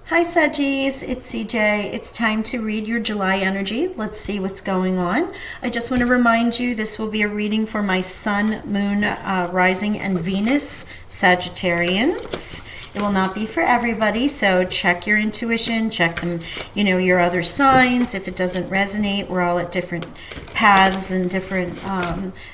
Hi Sagis, it's CJ. It's time to read your July energy. Let's see what's going on. I just want to remind you this will be a reading for my Sun, Moon, Rising, and Venus Sagittarians. It will not be for everybody, so check your intuition, check them, your other signs. If it doesn't resonate, we're all at different paths and different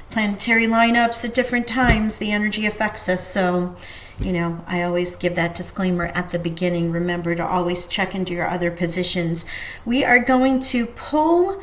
planetary lineups at different times. The energy affects us, so I always give that disclaimer at the beginning. Remember to always check into your other positions. We are going to pull,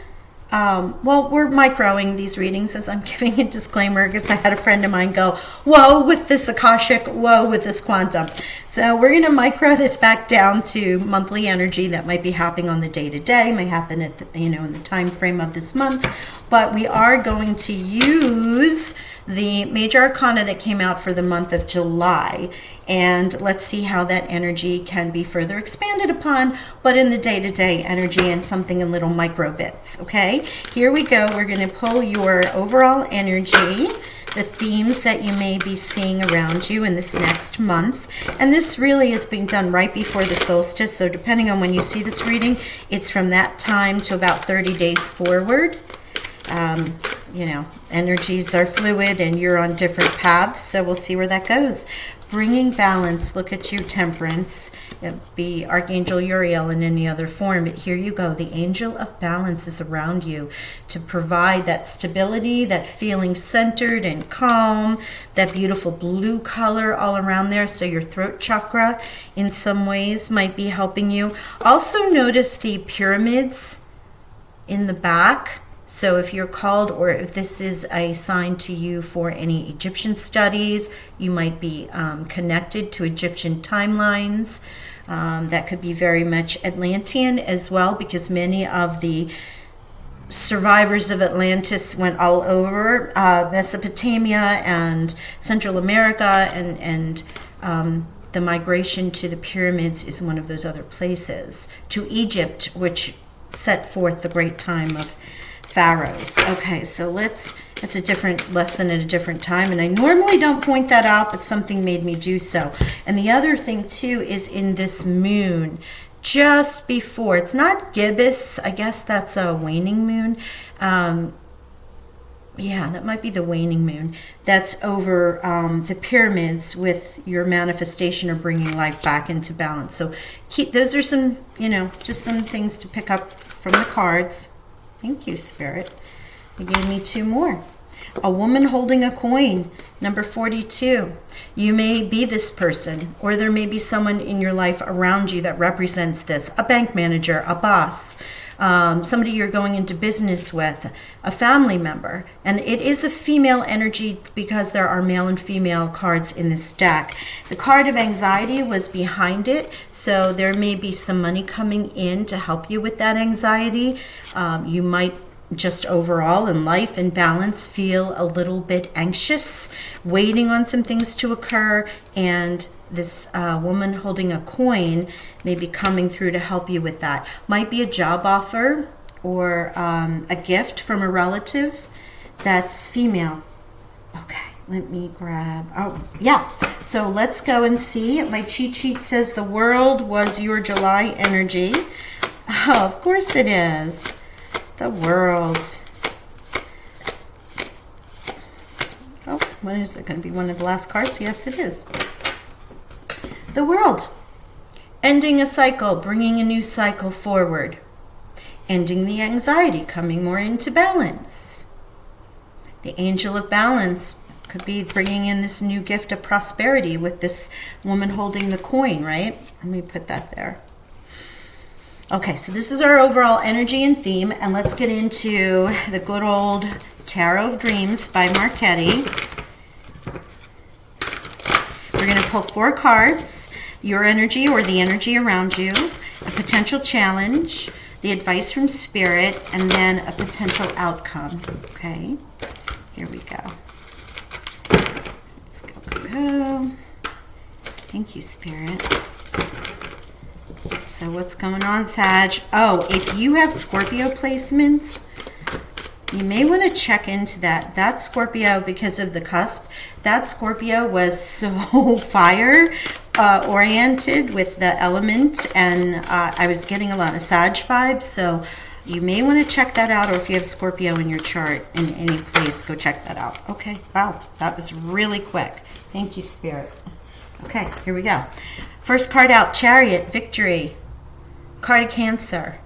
we're microing these readings as I'm giving a disclaimer because I had a friend of mine go, whoa, with this Akashic, whoa, with this quantum. So we're going to micro this back down to monthly energy that might be happening on the day-to-day, might happen at in the time frame of this month. But we are going to use the major arcana that came out for the month of July, and let's see how that energy can be further expanded upon, but in the day-to-day energy and something in little micro bits. Okay, here we go. We're going to pull your overall energy, the themes that you may be seeing around you in this next month, and this really is being done right before the solstice, so depending on when you see this reading, it's from that time to about 30 days forward. Energies are fluid and you're on different paths, so we'll see where that goes. Bringing balance. Look at you, Temperance. It'd be Archangel Uriel in any other form, but here you go. The angel of balance is around you to provide that stability, that feeling centered and calm, that beautiful blue color all around there. So your throat chakra in some ways might be helping you. Also notice the pyramids in the back. So if you're called, or if this is a sign to you for any Egyptian studies, you might be connected to Egyptian timelines. That could be very much Atlantean as well, because many of the survivors of Atlantis went all over Mesopotamia and Central America, and the migration to the pyramids is one of those other places. To Egypt, which set forth the great time of pharaohs. Okay, so it's a different lesson at a different time, and I normally don't point that out, but something made me do so. And the other thing too is in this moon, just before, it's not gibbous, I guess that's a waning moon. Yeah, that might be the waning moon. That's over the pyramids with your manifestation or bringing life back into balance. So those are some, just some things to pick up from the cards. Thank you, Spirit. They gave me two more. A woman holding a coin, number 42. You may be this person, or there may be someone in your life around you that represents this. A bank manager, a boss, somebody you're going into business with, a family member. And it is a female energy because there are male and female cards in this deck. The card of anxiety was behind it, so there may be some money coming in to help you with that anxiety. You might just overall in life and balance feel a little bit anxious, waiting on some things to occur, and this woman holding a coin may be coming through to help you with that. Might be a job offer or a gift from a relative that's female. Okay, let me grab, so let's go and see. My cheat sheet says the world was your July energy. Oh, of course it is. The world. Oh, when is it going to be one of the last cards? Yes, it is. The world. Ending a cycle, bringing a new cycle forward. Ending the anxiety, coming more into balance. The angel of balance could be bringing in this new gift of prosperity with this woman holding the coin, right? Let me put that there. Okay, so this is our overall energy and theme, and let's get into the good old Tarot of Dreams by Marchetti. We're going to pull 4 cards, your energy or the energy around you, a potential challenge, the advice from Spirit, and then a potential outcome. Okay, here we go. Let's go. Thank you, Spirit. So what's going on, Sag? Oh, if you have Scorpio placements, you may want to check into that. That Scorpio, because of the cusp, that Scorpio was so fire. oriented with the element, and I was getting a lot of Sag vibes, so you may want to check that out, or if you have Scorpio in your chart in any place, go check that out. Okay, wow, that was really quick. Thank you, Spirit. Okay, here we go. First card out, Chariot, Victory. Card of Cancer.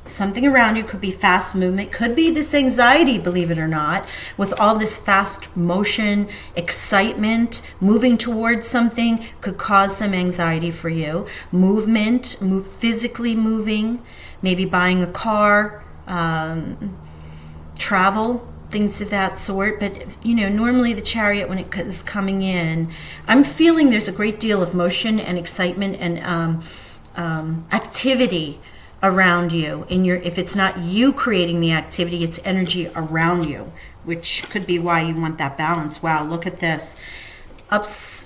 Something around you could be fast movement, could be this anxiety, believe it or not, with all this fast motion, excitement, moving towards something could cause some anxiety for you. Movement, physically moving, maybe buying a car, travel, things of that sort. But, you know, normally the Chariot, when it is coming in, I'm feeling there's a great deal of motion and excitement and activity around you. If it's not you creating the activity, it's energy around you, which could be why you want that balance. Wow, look at this.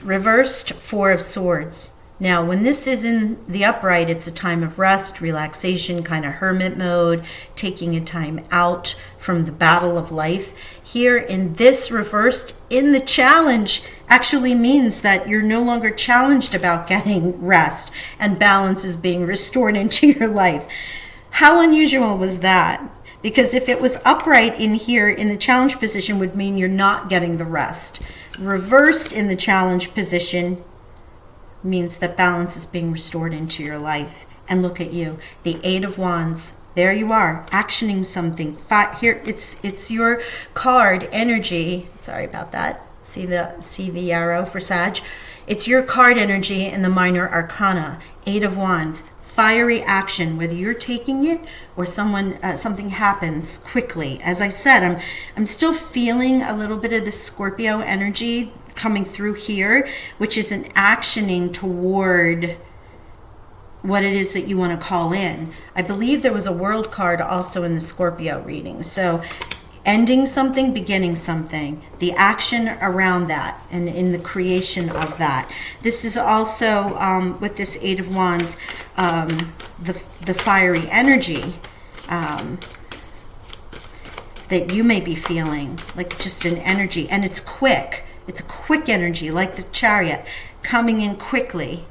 Reversed, Four of Swords. Now, when this is in the upright, it's a time of rest, relaxation, kind of hermit mode, taking a time out from the battle of life. Here in this reversed, in the challenge, actually means that you're no longer challenged about getting rest, and balance is being restored into your life. How unusual was that? Because if it was upright in here in the challenge position would mean you're not getting the rest. Reversed in the challenge position means that balance is being restored into your life. And look at you, the Eight of Wands. There you are, actioning something. Here, it's your card energy. Sorry about that. See the arrow for Sag? It's your card energy in the minor arcana. Eight of Wands. Fiery action, whether you're taking it or something happens quickly. As I said, I'm still feeling a little bit of the Scorpio energy coming through here, which is an actioning toward what it is that you want to call in. I believe there was a world card also in the Scorpio reading. So ending something, beginning something, the action around that and in the creation of that. This is also with this Eight of Wands, the fiery energy that you may be feeling, like just an energy, and it's quick. It's a quick energy, like the Chariot, coming in quickly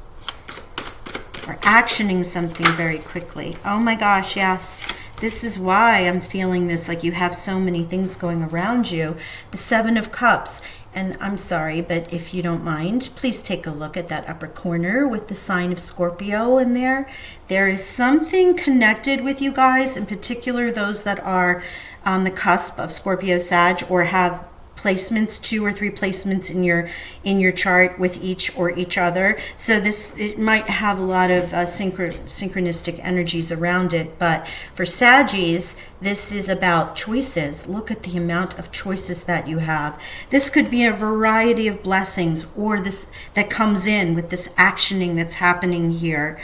or actioning something very quickly. Oh my gosh, yes. This is why I'm feeling this, like you have so many things going around you. The Seven of Cups. And I'm sorry, but if you don't mind, please take a look at that upper corner with the sign of Scorpio in there. There is something connected with you guys, in particular those that are on the cusp of Scorpio Sag or have placements, 2 or 3 placements in your chart with each or each other. So it might have a lot of synchronistic energies around it. But for Saggies, this is about choices. Look at the amount of choices that you have. This could be a variety of blessings, or this that comes in with this actioning that's happening here.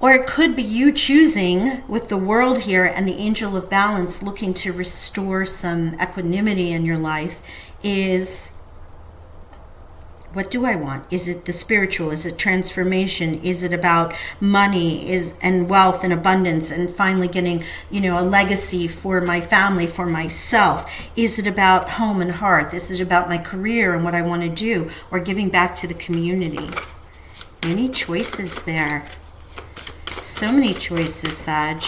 Or it could be you choosing with the World here and the Angel of Balance looking to restore some equanimity in your life is, what do I want? Is it the spiritual? Is it transformation? Is it about money and wealth and abundance and finally getting, a legacy for my family, for myself? Is it about home and hearth? Is it about my career and what I want to do, or giving back to the community? Many choices there. So many choices, Sag.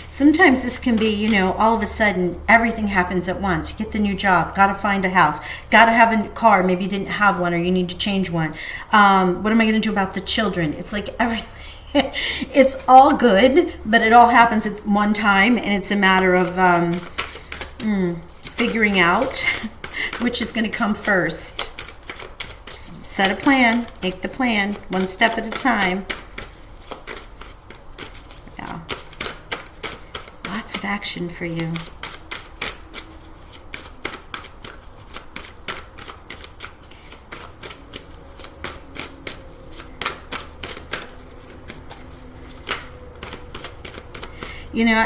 Sometimes this can be, all of a sudden everything happens at once. You get the new job, got to find a house, got to have a car. Maybe you didn't have one or you need to change one. What am I going to do about the children? It's like everything. It's all good, but it all happens at one time, and it's a matter of figuring out which is going to come first. Just set a plan, make the plan, one step at a time. Lots of action for you.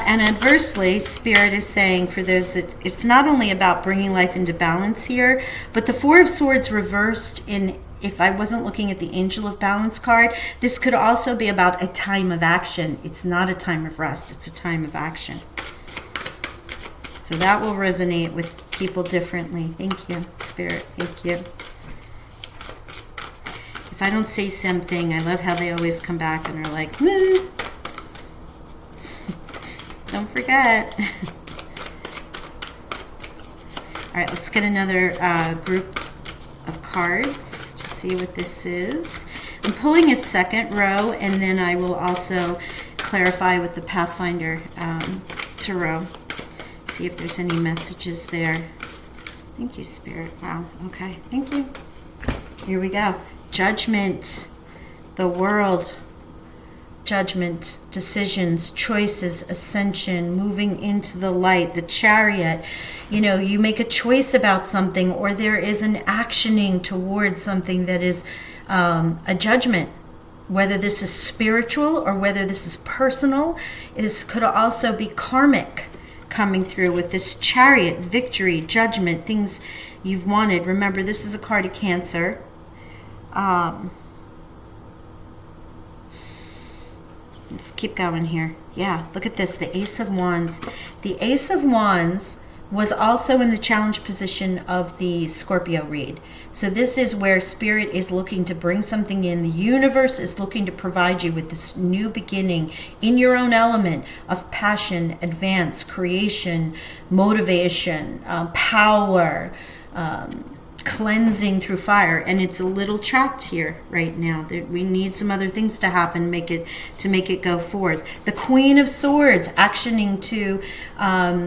And adversely, Spirit is saying for those that it's not only about bringing life into balance here, but the Four of Swords reversed in, if I wasn't looking at the Angel of Balance card, this could also be about a time of action. It's not a time of rest. It's a time of action. So that will resonate with people differently. Thank you, Spirit. Thank you. If I don't say something, I love how they always come back and are like, don't forget. All right, let's get another group of cards to see what this is. I'm pulling a second row, and then I will also clarify with the Pathfinder Tarot. See if there's any messages there. Thank you, Spirit. Wow, okay, thank you. Here we go. Judgment, the world. Judgment, decisions, choices, ascension, moving into the light, the Chariot. You know, you make a choice about something, or there is an actioning towards something that is a judgment. Whether this is spiritual or whether this is personal, this could also be karmic coming through with this Chariot, victory, judgment, things you've wanted. Remember, this is a card of Cancer. Let's keep going here. Yeah, look at this, the Ace of Wands. The Ace of Wands was also in the challenge position of the Scorpio read. So this is where Spirit is looking to bring something in. The universe is looking to provide you with this new beginning in your own element of passion, advance, creation, motivation, power, cleansing through fire. And it's a little trapped here right now. We need some other things to happen to make it go forth. The Queen of Swords actioning to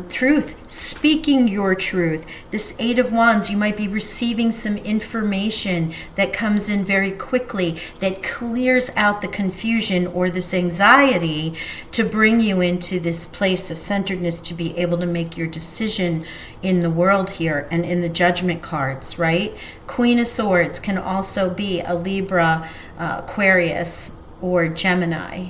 truth, speaking your truth. This Eight of Wands, you might be receiving some information that comes in very quickly that clears out the confusion or this anxiety to bring you into this place of centeredness to be able to make your decision in the world here and in the judgment cards, right? Queen of Swords can also be a Libra, Aquarius, or Gemini.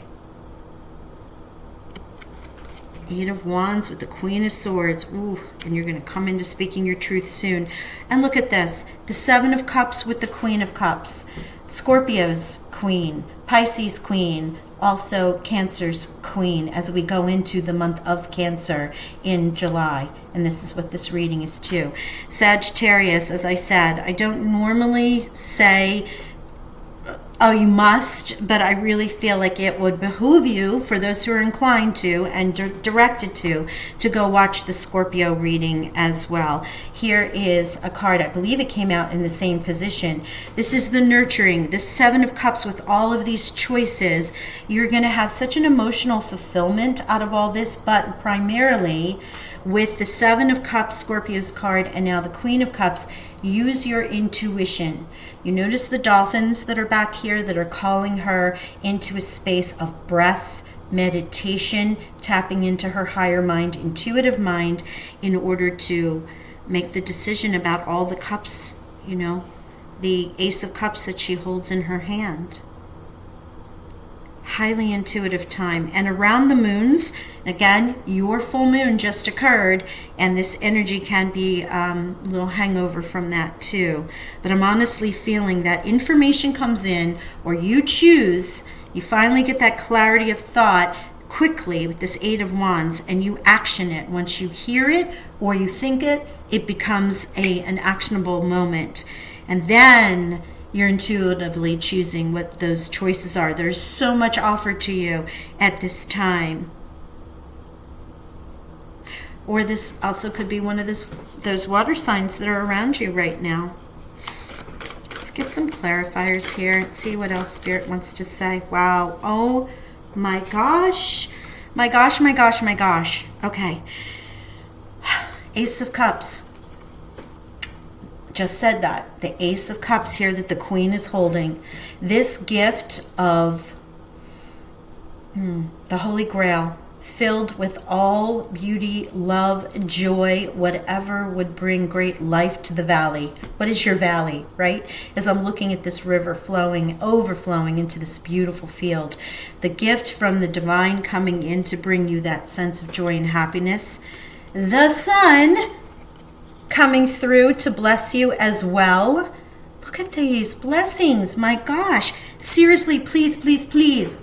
Eight of Wands with the Queen of Swords. Ooh, and you're going to come into speaking your truth soon. And look at this. The Seven of Cups with the Queen of Cups. Scorpio's Queen, Pisces Queen, also Cancer's Queen as we go into the month of Cancer in July. And this is what this reading is too. Sagittarius, as I said, I don't normally say, oh, you must, but I really feel like it would behoove you, for those who are inclined to and directed to go watch the Scorpio reading as well. Here is a card, I believe it came out in the same position. This is the nurturing, the Seven of Cups with all of these choices. You're going to have such an emotional fulfillment out of all this, but primarily with the Seven of Cups, Scorpio's card, and now the Queen of Cups, use your intuition. You notice the dolphins that are back here that are calling her into a space of breath, meditation, tapping into her higher mind, intuitive mind, in order to make the decision about all the cups, you know, the Ace of Cups that she holds in her hand. Highly intuitive time. And around the moons, again, your full moon just occurred, and this energy can be a little hangover from that too. But I'm honestly feeling that information comes in, or you choose, you finally get that clarity of thought quickly with this Eight of Wands, and you action it. Once you hear it or you think it, it becomes an actionable moment. And then you're intuitively choosing what those choices are. There's so much offered to you at this time. Or this also could be one of those water signs that are around you right now. Let's get some clarifiers here and see what else Spirit wants to say. Wow. Oh my gosh. My gosh, my gosh, my gosh. Okay. Ace of Cups. Just said that. The Ace of Cups here that the Queen is holding. This gift of the Holy Grail, filled with all beauty, love, joy, whatever would bring great life to the valley. What is your valley, right? As I'm looking at this river flowing, overflowing into this beautiful field. The gift from the divine coming in to bring you that sense of joy and happiness. The sun coming through to bless you as well. Look at these blessings. My gosh. Seriously, please, please, please.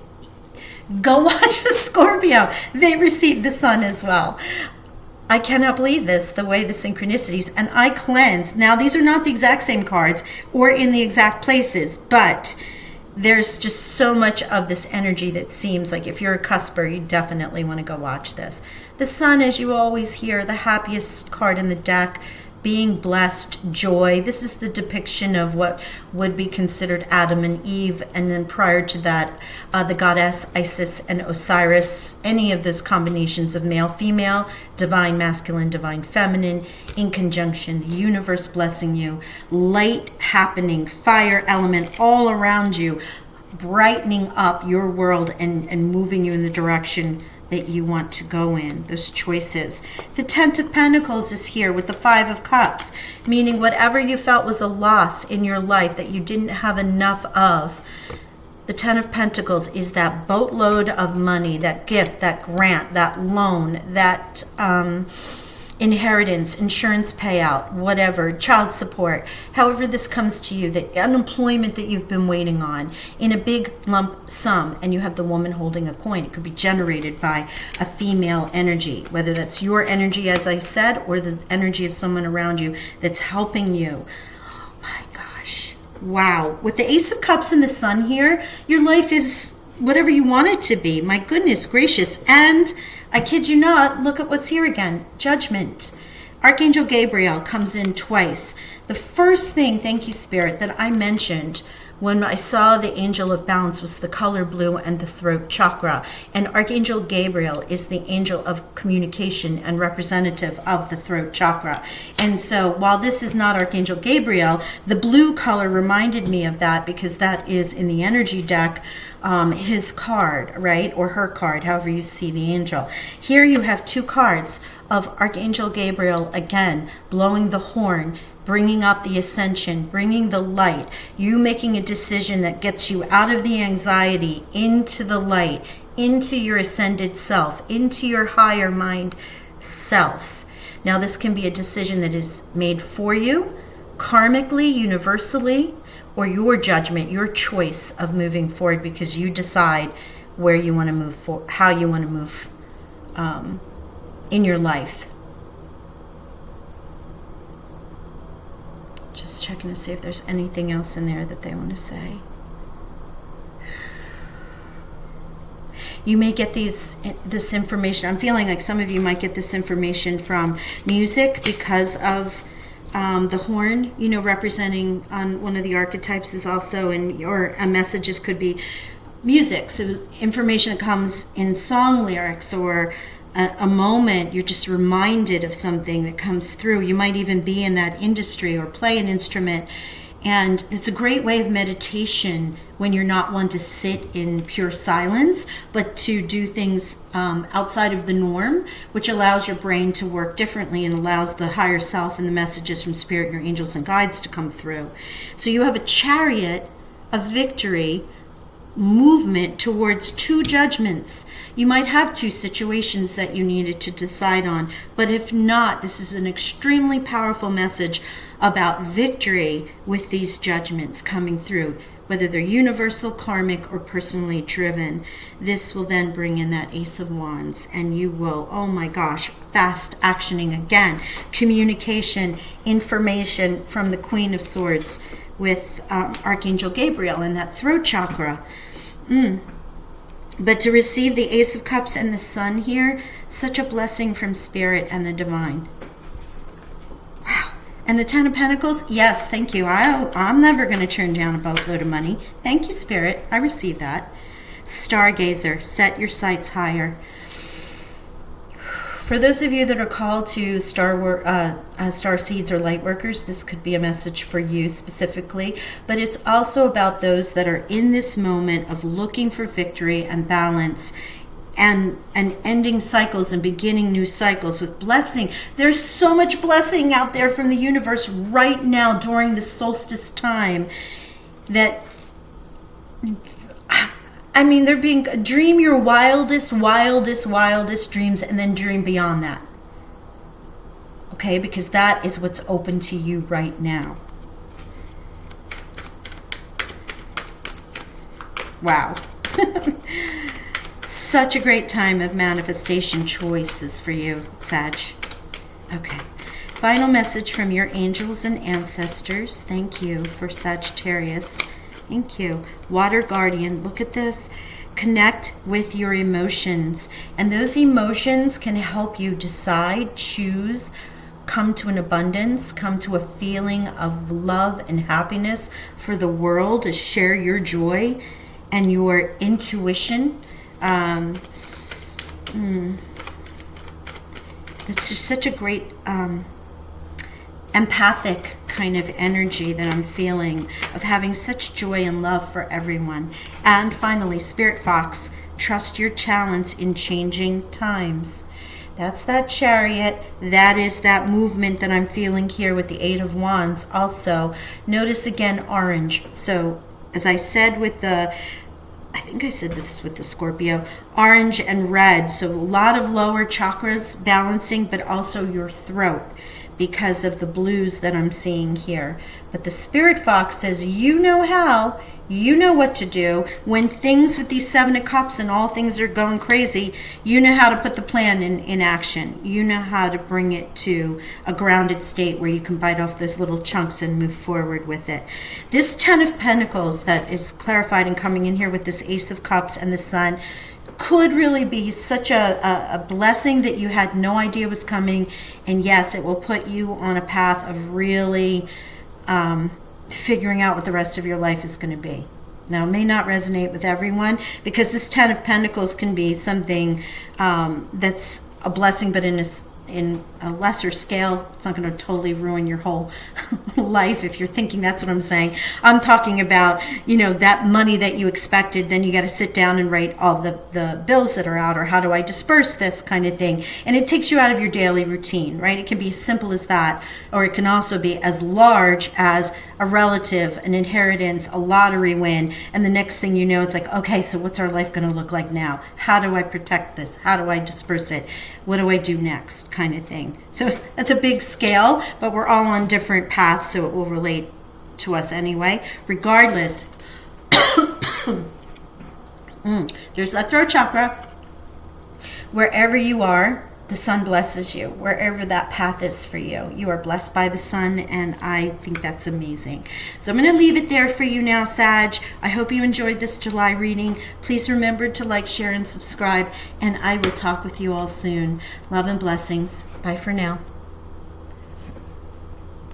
Go watch the Scorpio. They received the sun as well. I cannot believe this, the way the synchronicities, and I cleanse. Now, these are not the exact same cards or in the exact places, but there's just so much of this energy that seems like if you're a cusper, you definitely want to go watch this. The Sun, as you always hear, the happiest card in the deck, being blessed, joy. This is the depiction of what would be considered Adam and Eve, and then prior to that, the goddess Isis and Osiris, any of those combinations of male, female, divine masculine, divine feminine, in conjunction, the universe blessing you, light happening, fire element all around you, brightening up your world and moving you in the direction that you want to go in, those choices. The Ten of Pentacles is here with the Five of Cups, meaning whatever you felt was a loss in your life that you didn't have enough of. The Ten of Pentacles is that boatload of money, that gift, that grant, that loan, that inheritance, insurance payout, whatever, child support, however this comes to you, the unemployment that you've been waiting on in a big lump sum, and you have the woman holding a coin. It could be generated by a female energy, whether that's your energy, as I said, or the energy of someone around you that's helping you. Oh my gosh. Wow. With the Ace of Cups and the Sun here, your life is whatever you want it to be. My goodness gracious. And I kid you not, look at what's here again. Judgment. Archangel Gabriel comes in twice. The first thing, thank you, Spirit, that I mentioned when I saw the angel of balance was the color blue and the throat chakra. And Archangel Gabriel is the angel of communication and representative of the throat chakra. And so while this is not Archangel Gabriel, the blue color reminded me of that because that is in the energy deck, his card, right? Or her card, however you see the angel. Here you have two cards of Archangel Gabriel, again, blowing the horn, bringing up the ascension, bringing the light, you making a decision that gets you out of the anxiety into the light, into your ascended self, into your higher mind self. Now, this can be a decision that is made for you, karmically, universally, or your judgment, your choice of moving forward because you decide where you want to move forward, how you want to move in your life. Just checking to see if there's anything else in there that they want to say. You may get this information. I'm feeling like some of you might get this information from music because of the horn, representing on one of the archetypes is also, or messages could be music. So information that comes in song lyrics or a moment, you're just reminded of something that comes through. You might even be in that industry or play an instrument. And it's a great way of meditation when you're not one to sit in pure silence, but to do things outside of the norm, which allows your brain to work differently and allows the higher self and the messages from Spirit, your angels and guides to come through. So you have a chariot of victory movement towards two judgments. You might have two situations that you needed to decide on, but if not, this is an extremely powerful message about victory with these judgments coming through, whether they're universal, karmic, or personally driven. This will then bring in that Ace of Wands, and you will, oh my gosh, fast actioning again, communication, information from the Queen of Swords with Archangel Gabriel in that throat chakra. But to receive the Ace of Cups and the Sun here, such a blessing from Spirit and the Divine. Wow. And the Ten of Pentacles, yes, thank you. I'm never going to turn down a boatload of money. Thank you, Spirit. I receive that. Stargazer, set your sights higher. For those of you that are called to star seeds or light workers, this could be a message for you specifically, but it's also about those that are in this moment of looking for victory and balance and ending cycles and beginning new cycles with blessing. There's so much blessing out there from the universe right now during the solstice time that they're being, dream your wildest dreams and then dream beyond that. Okay, because that is what's open to you right now. Wow. Such a great time of manifestation choices for you, Sag. Okay. Final message from your angels and ancestors. Thank you for Sagittarius. Thank you. Water guardian, look at this. Connect with your emotions. And those emotions can help you decide, choose, come to an abundance, come to a feeling of love and happiness for the world, to share your joy and your intuition. It's just such a great empathic kind of energy that I'm feeling, of having such joy and love for everyone. And finally, Spirit Fox, trust your talents in changing times. That's that Chariot. That is that movement that I'm feeling here with the Eight of Wands. Also, notice again orange. So as I said with the, I think I said this with the Scorpio, orange and red. So a lot of lower chakras balancing, but also your throat, because of the blues that I'm seeing here. But the Spirit Fox says, you know how, you know what to do. When things with these Seven of Cups and all things are going crazy, you know how to put the plan in action. You know how to bring it to a grounded state where you can bite off those little chunks and move forward with it. This Ten of Pentacles that is clarified and coming in here with this Ace of Cups and the Sun could really be such a blessing that you had no idea was coming. And yes, it will put you on a path of really figuring out what the rest of your life is going to be. Now, it may not resonate with everyone, because this Ten of Pentacles can be something that's a blessing, but in a lesser scale. It's not going to totally ruin your whole life if you're thinking that's what I'm saying. I'm talking about, you know, that money that you expected, then you got to sit down and write all the bills that are out, or how do I disperse this kind of thing. And it takes you out of your daily routine, right? It can be as simple as that, or it can also be as large as a relative, an inheritance, a lottery win, and the next thing you know, it's like, okay, so what's our life going to look like now? How do I protect this? How do I disperse it? What do I do next? Kind of thing. So that's a big scale, but we're all on different paths, so it will relate to us anyway. Regardless, there's that throat chakra. Wherever you are, the sun blesses you. Wherever that path is for you, you are blessed by the sun, and I think that's amazing. So I'm going to leave it there for you now, Sag. I hope you enjoyed this July reading. Please remember to like, share, and subscribe, and I will talk with you all soon. Love and blessings. Bye for now.